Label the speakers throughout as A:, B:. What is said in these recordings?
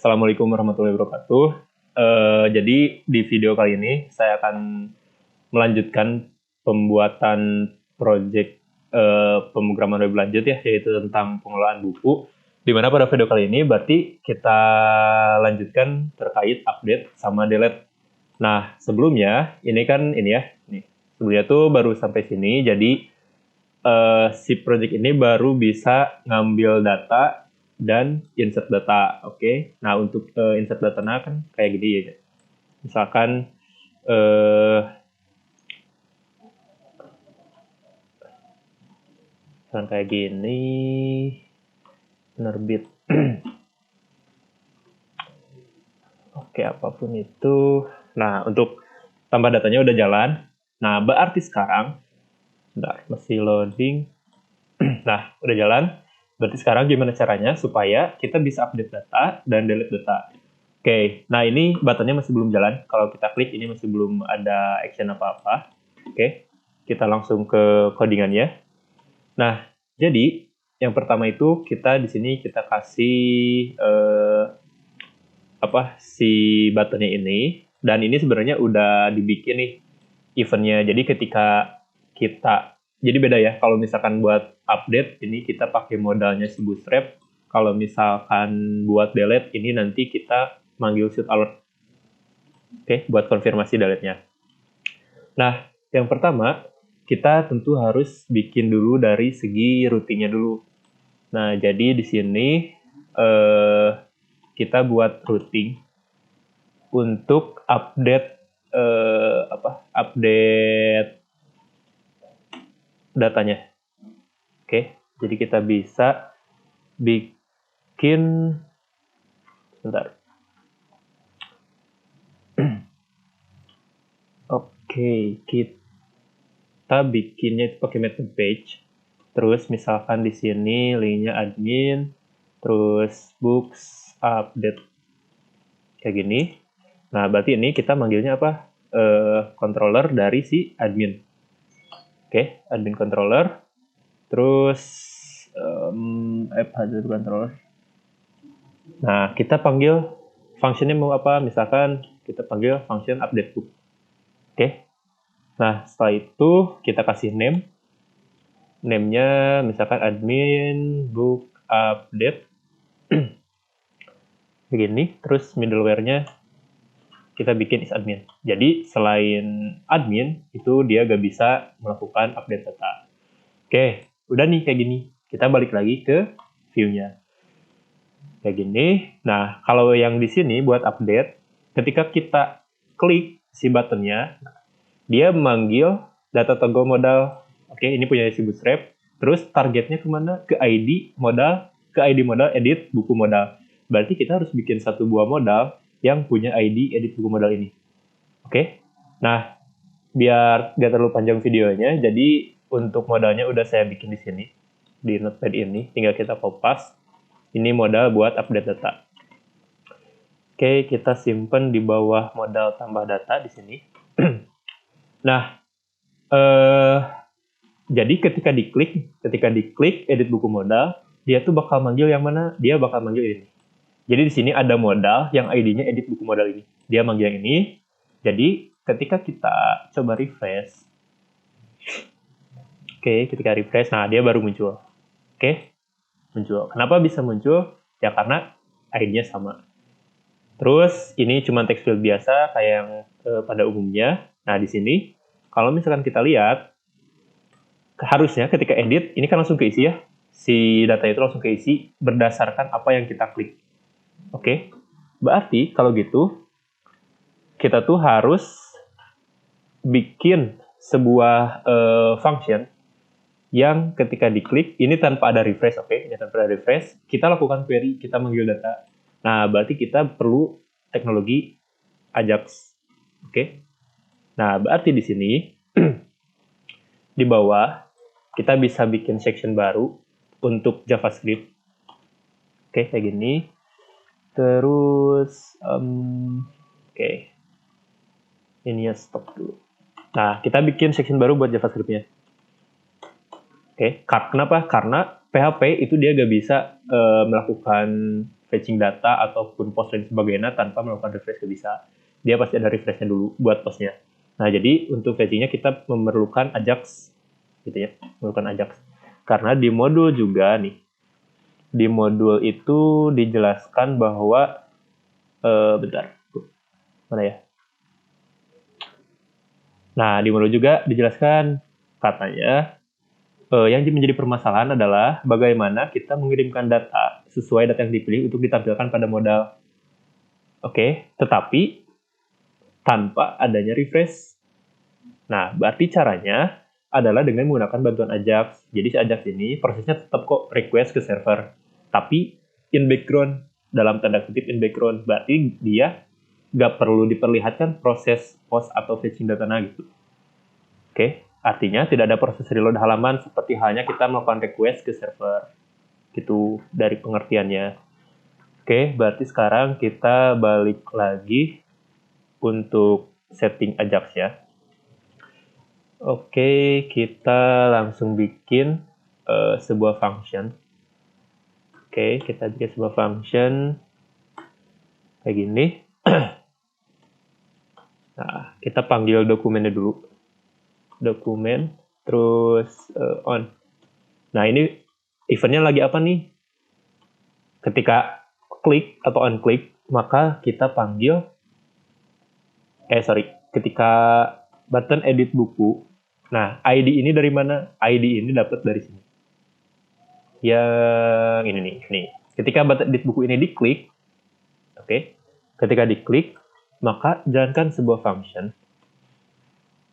A: Assalamualaikum warahmatullahi wabarakatuh. Jadi di video kali ini saya akan melanjutkan pembuatan project pemrograman web lanjut ya, yaitu tentang pengelolaan buku. Di mana pada video kali ini berarti kita lanjutkan terkait update sama delete. Nah, sebelumnya sebelumnya tuh baru sampai sini, jadi si project ini baru bisa ngambil data dan insert data, oke. Nah, untuk insert datanya kan kayak gini ya. Misalkan kayak gini, penerbit. Oke, apapun itu. Nah, untuk tambah datanya udah jalan. Nah, berarti sekarang, masih loading. Nah, udah jalan. Berarti sekarang gimana caranya supaya kita bisa update data dan delete data. Oke, nah ini buttonnya masih belum jalan. Kalau kita klik ini masih belum ada action apa-apa. Oke, kita langsung ke codingannya. Nah, jadi yang pertama itu kita di sini kita kasih si buttonnya ini. Dan ini sebenarnya udah dibikin nih eventnya. Jadi ketika kita, jadi beda ya, kalau misalkan buat update, ini kita pakai modalnya si Bootstrap. Kalau misalkan buat delete, ini nanti kita manggil shoot alert. Oke, buat konfirmasi delete-nya. Nah, yang pertama, kita tentu harus bikin dulu dari segi routingnya dulu. Nah, jadi di sini kita buat routing untuk update update datanya. Oke, jadi kita bisa bikin Oke, kita bikinnya itu pakai method page. Terus misalkan di sini linknya admin, terus books update kayak gini. Nah, berarti ini kita manggilnya apa? Controller dari si admin. Oke, admin controller. Terus app hazard controller. Nah, kita panggil functionnya mau apa? Misalkan kita panggil function update book. Oke. Nah, setelah itu kita kasih name. Name-nya misalkan admin book update. Begini, terus middleware-nya kita bikin is admin. Jadi selain admin, itu dia gak bisa melakukan update data. Oke, udah nih kayak gini. Kita balik lagi ke view-nya. Kayak gini. Nah, kalau yang di sini buat update, ketika kita klik si buttonnya, dia memanggil data toggle modal. Oke, ini punya si Bootstrap. Terus targetnya kemana? Ke ID modal, edit, buku modal. Berarti kita harus bikin satu buah modal yang punya ID edit buku modal ini. Oke? Nah, biar gak terlalu panjang videonya, jadi untuk modalnya udah saya bikin di sini. Di notepad ini, tinggal kita copy-paste. Ini modal buat update data. Oke, kita simpen di bawah modal tambah data di sini. Nah, jadi ketika diklik edit buku modal, dia tuh bakal manggil yang mana? Dia bakal manggil ini. Jadi di sini ada modal yang ID-nya edit buku modal ini. Dia manggil yang ini. Jadi ketika kita coba refresh, ketika refresh, nah dia baru muncul. Muncul. Kenapa bisa muncul? Ya karena ID-nya sama. Terus ini cuma text field biasa kayak yang pada umumnya. Nah di sini kalau misalkan kita lihat, harusnya ketika edit ini kan langsung keisi ya. Si data itu langsung keisi berdasarkan apa yang kita klik. Oke. Berarti kalau gitu kita tuh harus bikin sebuah function yang ketika diklik ini tanpa ada refresh, ini tanpa ada refresh, kita lakukan query, kita manggil data. Nah, berarti kita perlu teknologi Ajax. Oke. Nah, berarti di sini di bawah kita bisa bikin section baru untuk JavaScript. Oke, kayak gini. Terus, ini ya stop dulu. Nah, kita bikin section baru buat JavaScript-nya. Kenapa? Karena PHP itu dia gak bisa melakukan fetching data ataupun post dan sebagainya tanpa melakukan refresh nggak bisa. Dia pasti ada refreshnya dulu buat postnya. Nah, jadi untuk fetchingnya kita memerlukan Ajax, gitu ya, memerlukan Ajax. Karena di modul juga nih, di modul itu dijelaskan bahwa, bentar, mana ya? Nah, di modul juga dijelaskan katanya, yang menjadi permasalahan adalah bagaimana kita mengirimkan data sesuai data yang dipilih untuk ditampilkan pada modal. Oke, tetapi tanpa adanya refresh. Nah, berarti caranya adalah dengan menggunakan bantuan Ajax. Jadi si Ajax ini prosesnya tetap kok request ke server, tapi in background, dalam tanda kutip in background. Berarti dia nggak perlu diperlihatkan proses post atau fetching data gitu. Oke, artinya tidak ada proses reload halaman seperti halnya kita melakukan request ke server. Gitu dari pengertiannya. Oke, berarti sekarang kita balik lagi untuk setting Ajax ya. Oke, kita langsung bikin sebuah function. Oke, kita bikin sebuah function kayak gini. Nah, kita panggil dokumennya dulu. Dokumen, terus on. Nah, ini eventnya lagi apa nih? Ketika klik atau on klik, maka kita panggil, ketika button edit buku. Nah, ID ini dari mana? ID ini dapat dari sini. Yang ini nih. Ketika button edit buku ini diklik, oke. Ketika diklik, maka jalankan sebuah function.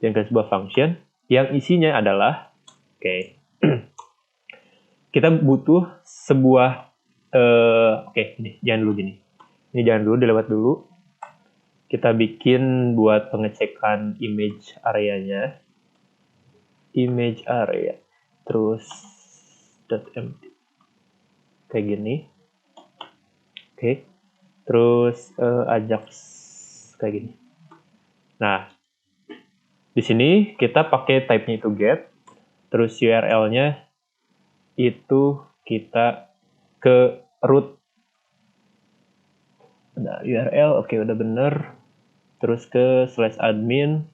A: Jalankan sebuah function yang isinya adalah, kita butuh sebuah, ini jangan dulu gini. Ini jangan dulu, dilewat dulu. Kita bikin buat pengecekan image areanya. Image area. Terus .empty. Kayak gini. Oke. Terus Ajax kayak gini. Nah, di sini kita pakai type-nya itu get, terus URL-nya itu kita ke root. Nah, URL oke, udah bener. Terus ke /admin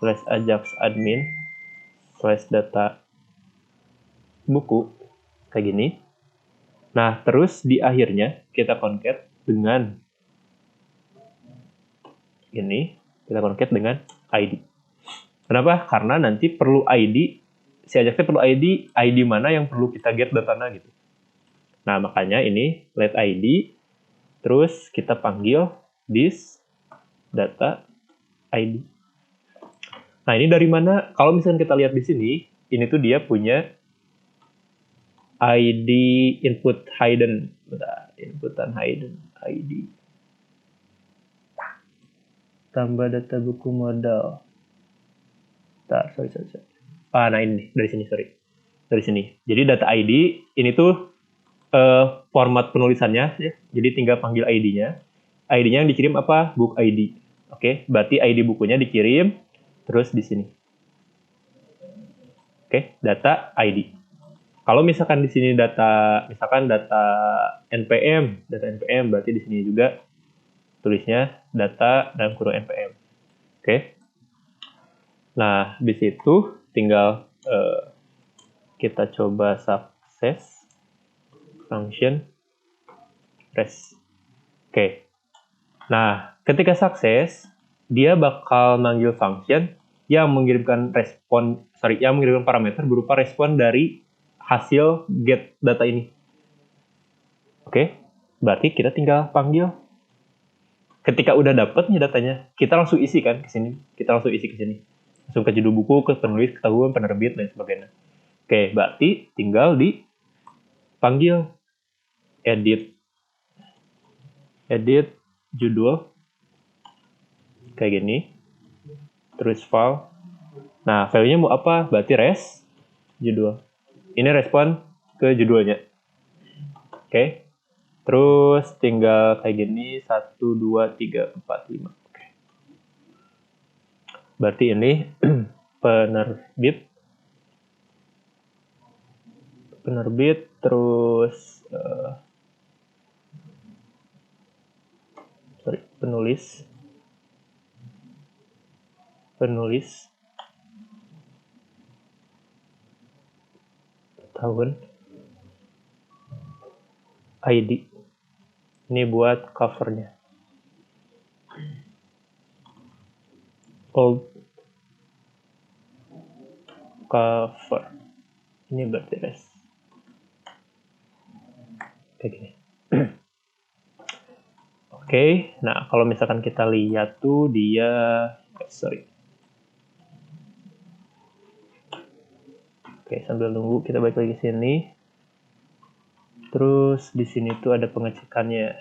A: /ajax-admin /data buku kayak gini. Nah, terus di akhirnya kita concat dengan ini, kita concat dengan ID. Kenapa? Karena nanti perlu ID, si Ajaxnya perlu ID mana yang perlu kita get datanya gitu. Nah, makanya ini let ID, terus kita panggil this data ID. Nah, ini dari mana? Kalau misalnya kita lihat di sini, ini tuh dia punya ID input hidden. Inputan hidden ID. Tambah data buku modal. Sorry. Nah ini dari sini, dari sini. Jadi data ID ini tuh format penulisannya ya. Jadi tinggal panggil ID-nya. ID-nya yang dikirim apa? Book ID. Oke, berarti ID bukunya dikirim terus di sini. Oke, data ID. Kalau misalkan di sini data NPM, berarti di sini juga tulisnya data dalam kurung NPM. Oke. Nah, di situ tinggal kita coba sukses function res. Oke. Nah, ketika sukses, dia bakal manggil function yang mengirimkan parameter berupa respon dari hasil get data ini. Oke, berarti kita tinggal panggil. Ketika udah dapet nih datanya, kita langsung isi kan ke sini. Langsung ke judul buku, ke penulis, ketahuan, penerbit, dan sebagainya. Oke, berarti tinggal dipanggil edit judul kayak gini. Terus file. Nah, filenya mau apa? Berarti res judul. Ini respon ke judulnya. Oke. Terus tinggal kayak gini 1 2 3 4 5. Oke. Berarti ini penerbit terus penulis, tahun, ID. Ini buat covernya. Old cover. Ini berarti res. Kayak gini. Oke, nah kalau misalkan kita lihat tuh dia, Oke, sambil nunggu kita balik lagi ke sini. Terus di sini tuh ada pengecekannya.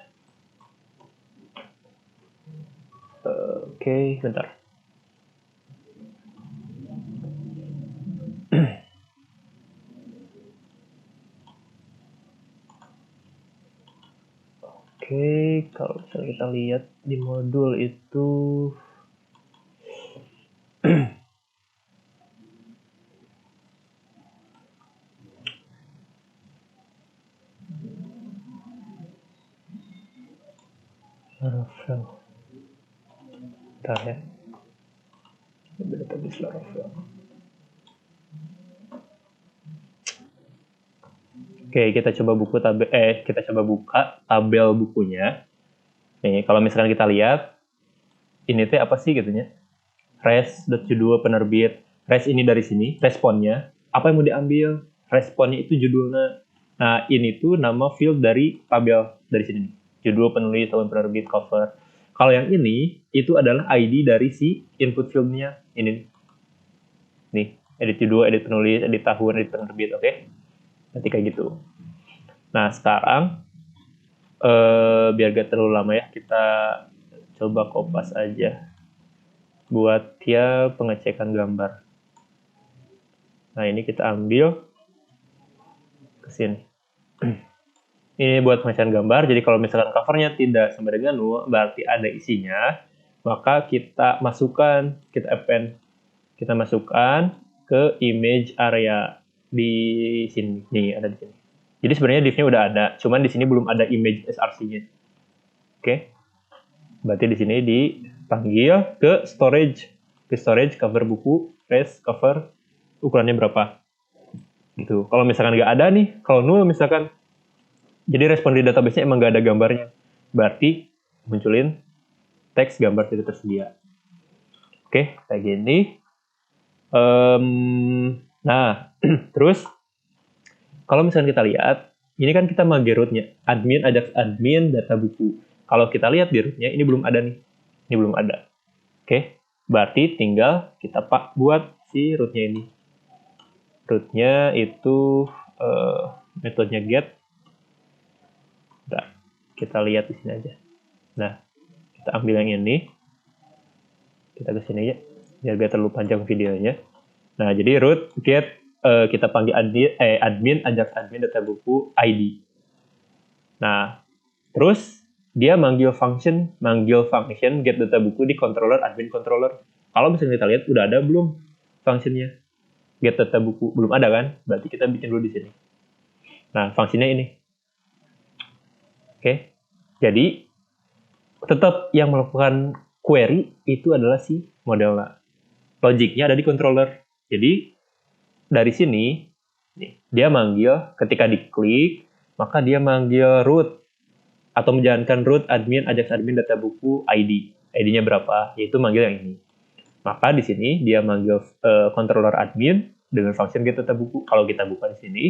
A: Oke, bentar. Oke, kalau misalnya kita lihat di modul itu Laravel. Bentar ya. Database Laravel. Oke, kita coba buka tabel bukunya. Nih, kalau misalkan kita lihat ini tuh apa sih gitunya? Res.judul penerbit. Res ini dari sini, responnya. Apa yang mau diambil? Responnya itu judulnya. Nah, ini tuh nama field dari tabel dari sini. Judul, penulis, tahun penerbit, cover. Kalau yang ini, itu adalah ID dari si input fieldnya. Ini. Nih, edit judul, edit penulis, edit tahun, edit penerbit, oke? Nanti kayak gitu. Nah, sekarang, biar gak terlalu lama ya, kita coba kopas aja. Buat dia pengecekan gambar. Nah, ini kita ambil ke sini. Ini buat pengecekan gambar, jadi kalau misalkan covernya tidak sama dengan null, berarti ada isinya, maka kita masukkan, kita append, kita masukkan ke image area di sini. Nih, ada di sini. Jadi sebenarnya div-nya udah ada, cuman di sini belum ada image src-nya. Oke. Berarti di sini dipanggil ke storage cover buku, res cover, ukurannya berapa. Gitu. Kalau misalkan nggak ada nih, kalau null misalkan, jadi respon di database-nya emang nggak ada gambarnya, berarti munculin teks gambar tidak tersedia. Oke, kayak gini. Nah, terus kalau misalkan kita lihat, ini kan kita mage root-nya, admin, ajax admin, data buku. Kalau kita lihat di root-nya, ini belum ada nih. Ini belum ada. Oke, berarti tinggal kita buat si root-nya ini. Root-nya itu metodenya get. Nah, kita lihat di sini aja. Nah, kita ambil yang ini. Kita ke sini aja, biar gak terlalu panjang videonya. Nah, jadi root get, kita panggil admin, ajax admin, data buku, ID. Nah, terus dia manggil function get data buku di controller admin controller. Kalau misalnya kita lihat udah ada belum functionnya get data buku? Belum ada kan? Berarti kita bikin dulu di sini. Nah, fungsinya ini. Oke. Jadi tetap yang melakukan query itu adalah si modelnya. Logiknya ada di controller. Jadi dari sini nih, dia manggil ketika diklik, maka dia manggil root atau menjalankan root admin ajax admin data buku ID. ID-nya berapa? Yaitu manggil yang ini. Maka di sini dia manggil controller admin dengan function get data buku. Kalau kita buka di sini,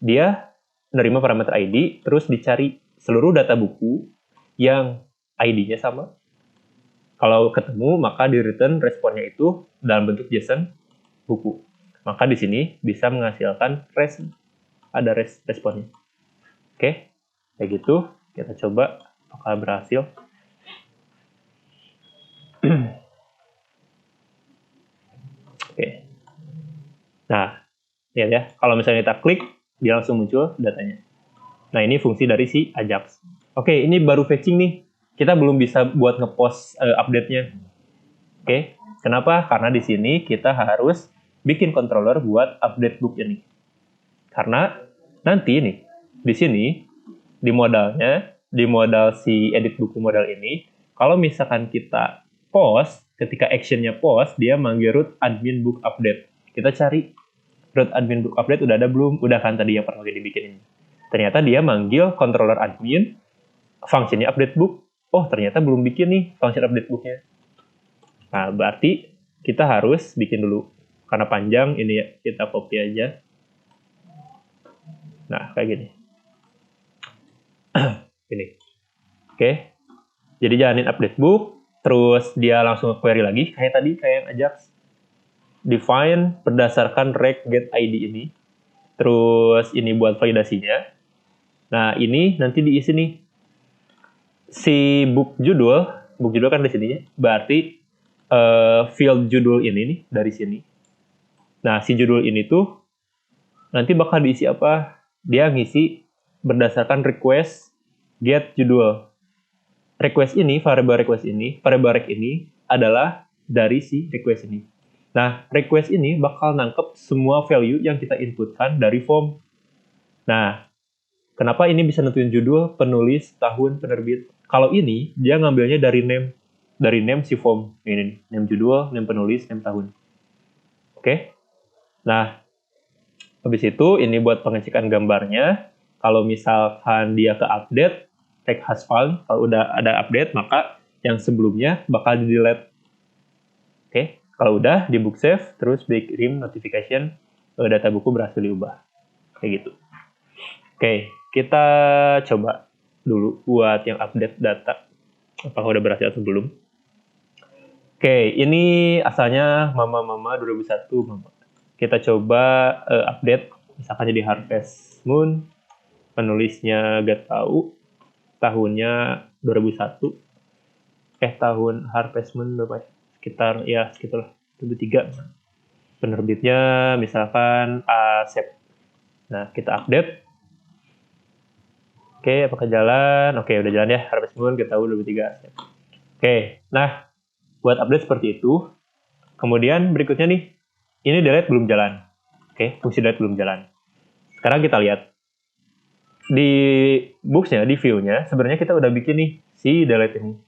A: dia menerima parameter ID, terus dicari seluruh data buku yang ID-nya sama. Kalau ketemu, maka di return responnya itu dalam bentuk JSON buku. Maka di sini bisa menghasilkan res, ada responnya. Oke, kayak gitu. Kita coba apakah berhasil. Oke. Nah, lihat ya, kalau misalnya kita klik, dia langsung muncul datanya. Nah, ini fungsi dari si Ajax. Oke, ini baru fetching nih. Kita belum bisa buat ngepost update-nya. Oke, kenapa? Karena di sini kita harus bikin controller buat update book ini. Karena nanti nih, di sini, di modalnya, di modal si edit buku modal ini, Kalau misalkan kita post, ketika actionnya post, dia manggil root admin book update. Kita cari root admin book update udah ada belum? Udah kan tadi yang pertama dibikin ini. Ternyata dia manggil controller admin, fungsinya update book. Oh, ternyata belum bikin nih function update booknya. Nah, berarti kita harus bikin dulu. Karena panjang, ini ya, kita copy aja. Nah, kayak gini. Ini. Oke. Jadi jalanin update book, terus dia langsung query lagi, kayak tadi, kayak yang Ajax. Define berdasarkan rec get ID ini. Terus ini buat validasinya. Nah, ini nanti diisi nih. Si book judul kan di sini, berarti field judul ini nih dari sini. Nah, si judul ini tuh nanti bakal diisi apa? Dia ngisi berdasarkan request get judul. Variable request ini adalah dari si request ini. Nah, request ini bakal nangkep semua value yang kita inputkan dari form. Nah, kenapa ini bisa nentuin judul, penulis, tahun, penerbit? Kalau ini, dia ngambilnya dari name. Dari name si form. Ini, name judul, name penulis, name tahun. Oke? Nah, habis itu ini buat pengecekan gambarnya. Kalau misalkan dia ke update, tag has found. Kalau udah ada update, maka yang sebelumnya bakal di-delete. Oke? Kalau udah, di book save, terus kirim notification, data buku berhasil diubah. Kayak gitu. Oke, kita coba dulu buat yang update data. Apakah udah berhasil atau belum? Oke, ini asalnya Mama 2001 Mama. Kita coba update, misalkan jadi Harvest Moon, penulisnya gak tahu, tahunnya 2001. Tahun Harvest Moon berapa ya? Sekitar 2003. Penerbitnya misalkan Asep. Nah, kita update. Oke, apakah jalan? Oke, udah jalan ya. Harvest Moon kita tahu 2003 Asep. Oke, nah buat update seperti itu. Kemudian berikutnya nih, ini delete belum jalan. Oke, fungsi delete belum jalan. Sekarang kita lihat di books-nya, di view-nya, sebenarnya kita udah bikin nih si delete ini.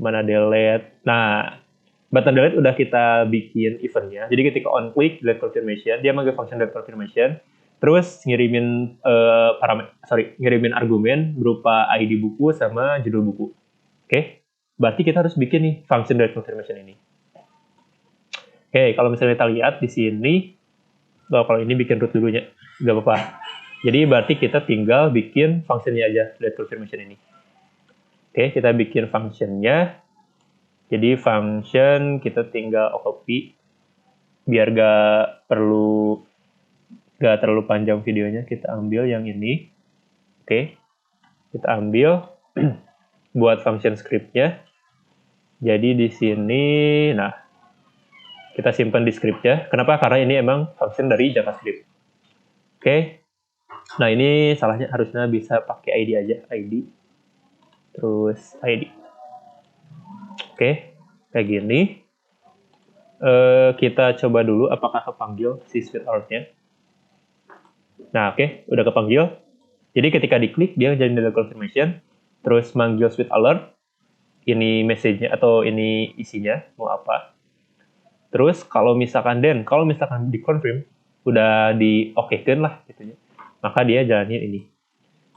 A: Mana delete? Nah, button delete udah kita bikin event-nya. Jadi ketika on click delete confirmation, dia manggil function delete confirmation, terus ngirimin ngirimin argumen berupa ID buku sama judul buku. Oke, berarti kita harus bikin nih function delete confirmation ini. Oke, kalau misalnya kita lihat di sini, kalau ini bikin root dulunya, nggak apa-apa. Jadi berarti kita tinggal bikin functionnya aja, delete confirmation ini. Oke, kita bikin functionnya. Jadi function kita tinggal copy, biar gak terlalu panjang videonya, kita ambil yang ini. Oke, kita ambil buat function script-nya. Jadi di sini, nah, kita simpan di script-nya. Kenapa? Karena ini emang function dari JavaScript. Oke. Nah, ini salahnya harusnya bisa pakai ID aja. ID. Terus ID. Oke. Kayak gini. Kita coba dulu apakah kepanggil si switch alert-nya. Nah, oke. Udah kepanggil. Jadi ketika diklik, dia jadi delete confirmation. Terus manggil switch alert. Ini message-nya atau ini isinya. Mau apa. Terus kalau misalkan di-confirm, udah di-oke-kan lah gitu ya, maka dia jalanin ini.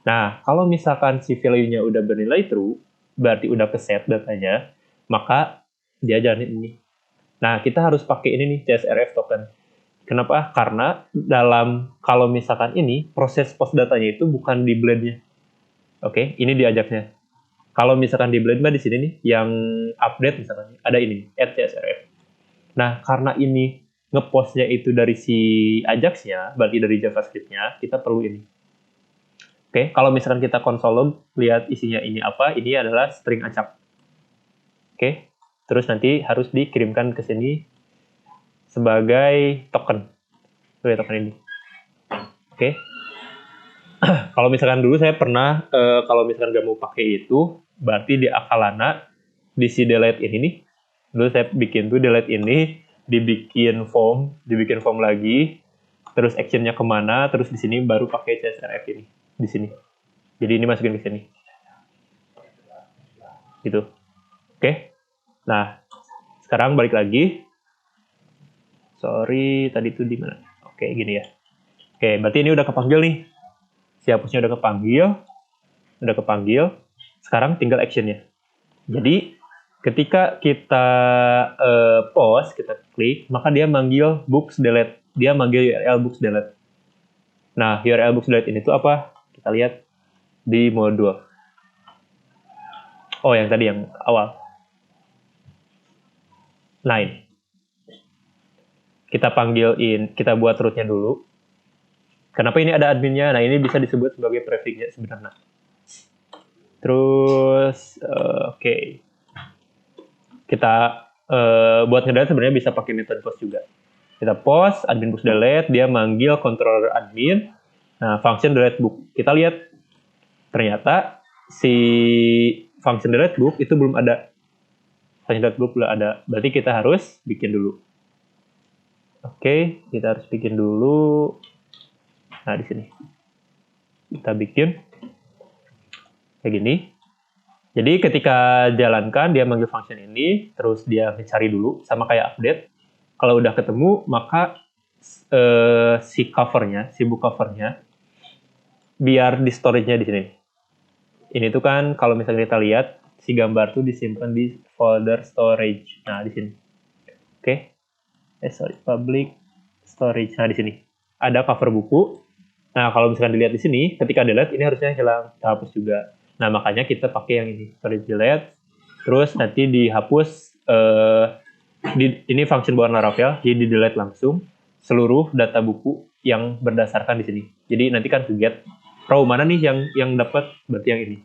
A: Nah, kalau misalkan si value-nya udah bernilai true, berarti udah ke-set datanya, maka dia jalanin ini. Nah, kita harus pakai ini nih, CSRF token. Kenapa? Karena kalau misalkan ini, proses post datanya itu bukan di blend-nya. Oke, ini diajaknya. Kalau misalkan di blend di sini nih, yang update misalkan, ada ini, add CSRF. Nah, karena ini ngepost-nya itu dari si Ajax-nya, berarti dari JavaScript-nya, kita perlu ini. Oke, kalau misalkan kita console log, lihat isinya ini apa, ini adalah string acap. Oke, terus nanti harus dikirimkan ke sini sebagai token. Sebagai token ini. Oke. Kalau misalkan dulu saya pernah, kalau misalkan nggak mau pakai itu, berarti di Akalana, di si delete ini nih, dulu saya bikin tuh delete ini, dibikin form lagi, terus actionnya kemana, terus di sini baru pakai CSRF ini, di sini. Jadi ini masukin ke sini. Gitu. Oke. Nah, sekarang balik lagi. Sorry, tadi itu di mana? Oke, gini ya. Oke, berarti ini udah kepanggil nih. Si hapusnya udah kepanggil. Sekarang tinggal actionnya. Jadi, ketika kita pause, kita klik, maka dia manggil books delete. Dia manggil URL books delete. Nah, URL books delete ini tuh apa? Kita lihat di modul. Oh, yang tadi yang awal. Nah, ini. Kita panggilin, kita buat rootnya dulu. Kenapa ini ada adminnya? Nah, ini bisa disebut sebagai prefixnya sebenarnya. Terus, oke. Kita buat ngedelete sebenarnya bisa pakai metode post juga. Kita post, admin books delete, dia manggil controller admin. Nah, function delete book. Kita lihat, ternyata si function delete book itu belum ada. Function delete book belum ada. Berarti kita harus bikin dulu. Oke, kita harus bikin dulu. Nah, di sini. Kita bikin kayak gini. Jadi ketika jalankan, dia manggil function ini, terus dia mencari dulu, sama kayak update. Kalau udah ketemu, maka si covernya, si book covernya, biar di storage-nya di sini. Ini tuh kan, kalau misalnya kita lihat, si gambar tuh disimpan di folder storage. Nah, di sini. Oke. Public storage. Nah, di sini. Ada cover buku. Nah, kalau misalkan dilihat di sini, ketika delete, ini harusnya hilang. Kita hapus juga. Nah, makanya kita pakai yang ini. Storage delete. Terus nanti dihapus. Ini function buat Laravel. Jadi di delete langsung seluruh data buku yang berdasarkan di sini. Jadi nanti kan get row mana nih yang dapat, berarti yang ini.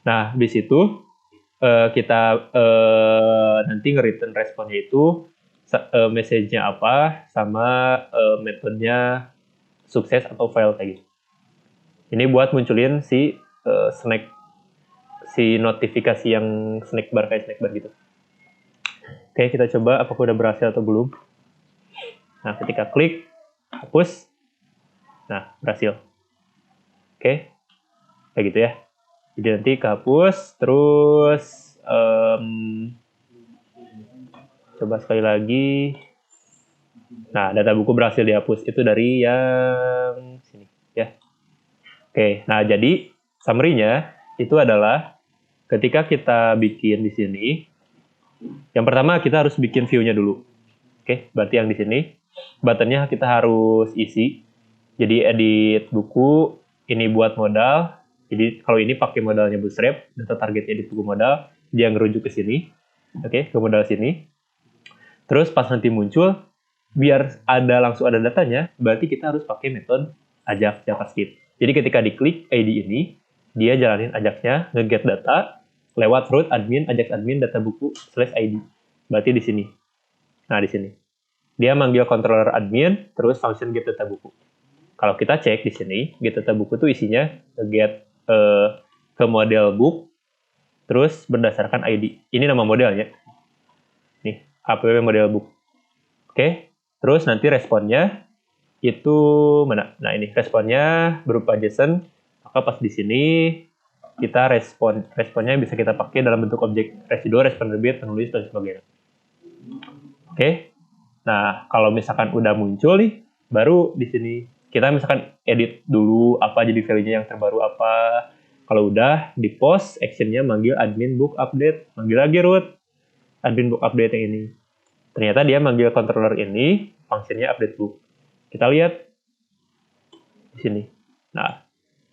A: Nah, di situ kita nanti nge-return responnya itu message-nya apa sama metodenya sukses atau fail kayak gitu. Ini buat munculin si notifikasi yang snack bar gitu. Oke, kita coba apakah udah berhasil atau belum. Nah, ketika klik hapus, nah berhasil. Oke, kayak gitu ya. Jadi nanti kehapus, terus coba sekali lagi. Nah, data buku berhasil dihapus. Itu dari yang sini ya. Oke, nah jadi summary-nya itu adalah ketika kita bikin di sini, yang pertama kita harus bikin view-nya dulu. Oke, berarti yang di sini button-nya kita harus isi. Jadi edit buku, ini buat modal. Jadi kalau ini pakai modalnya Bootstrap, data target edit buku modal, dia ngerujuk ke sini. Oke, ke modal sini. Terus pas nanti muncul, biar langsung ada datanya, berarti kita harus pakai metode ajak JavaScript. Jadi ketika diklik ID ini, dia jalanin ajaknya, nge-get data, lewat root admin, ajak admin, data buku, /ID. Berarti di sini. Nah, di sini. Dia manggil controller admin, terus function get data buku. Kalau kita cek di sini, get data buku itu isinya get ke model book, terus berdasarkan ID. Ini nama modelnya. Nih, app model book. Oke, terus nanti responnya itu mana? Nah, ini responnya berupa JSON. Maka pas di sini kita responnya bisa kita pakai dalam bentuk objek residual, respon rebate, penulis, dan sebagainya. Oke. Nah, kalau misalkan udah muncul nih, baru di sini kita misalkan edit dulu apa jadi value-nya yang terbaru apa. Kalau udah di post, action-nya manggil admin book update, manggil lagi root admin book update yang ini. Ternyata dia manggil controller ini, fungsinya update book. Kita lihat di sini. Nah,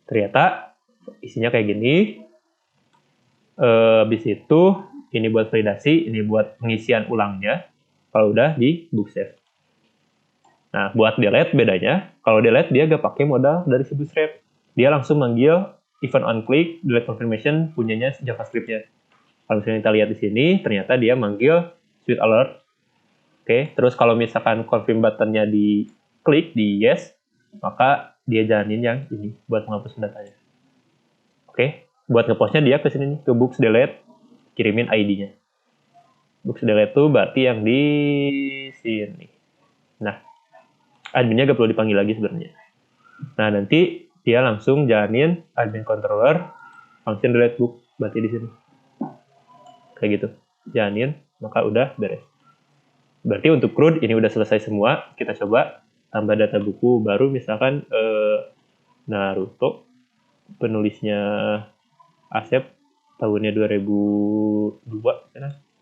A: ternyata isinya kayak gini. Habis itu ini buat validasi, ini buat pengisian ulangnya. Kalau udah di book save. Nah, buat delete bedanya, kalau delete dia gak pakai modal dari si Bootstrap. Dia langsung manggil event on click, delete confirmation punyanya JavaScript-nya. Kalau misalnya kita lihat di sini, ternyata dia manggil sweet alert. Oke, terus kalau misalkan confirm button-nya di klik di yes, maka dia jalanin yang ini buat menghapus datanya. Oke, buat ngepost-nya dia ke sini nih, ke books delete, kirimin ID-nya. Books delete itu berarti yang di sini. Nah, adminnya gak perlu dipanggil lagi sebenarnya. Nah, nanti dia langsung jalanin admin controller function delete book, berarti di sini. kayak gitu, jalanin, maka udah beres. Berarti untuk CRUD ini udah selesai semua. Kita coba tambah data buku baru, misalkan Naruto, penulisnya Asep, tahunnya 2002,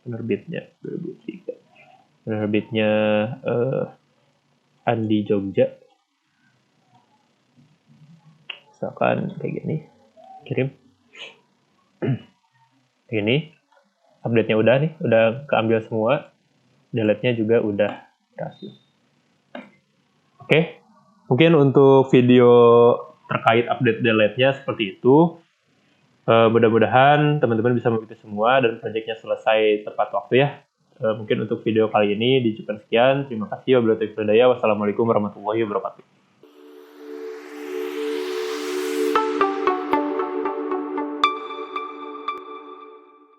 A: penerbitnya 2003, penerbitnya Andi Jogja, misalkan kayak gini, kirim. Ini update-nya udah nih, udah keambil semua, delete-nya juga udah berhasil. Oke, mungkin untuk video terkait update delete-nya seperti itu. Mudah-mudahan teman-teman bisa mengikuti semua dan proyeknya selesai tepat waktu ya. Mungkin untuk video kali ini dicukupan sekian. Terima kasih. Wassalamualaikum warahmatullahi wabarakatuh.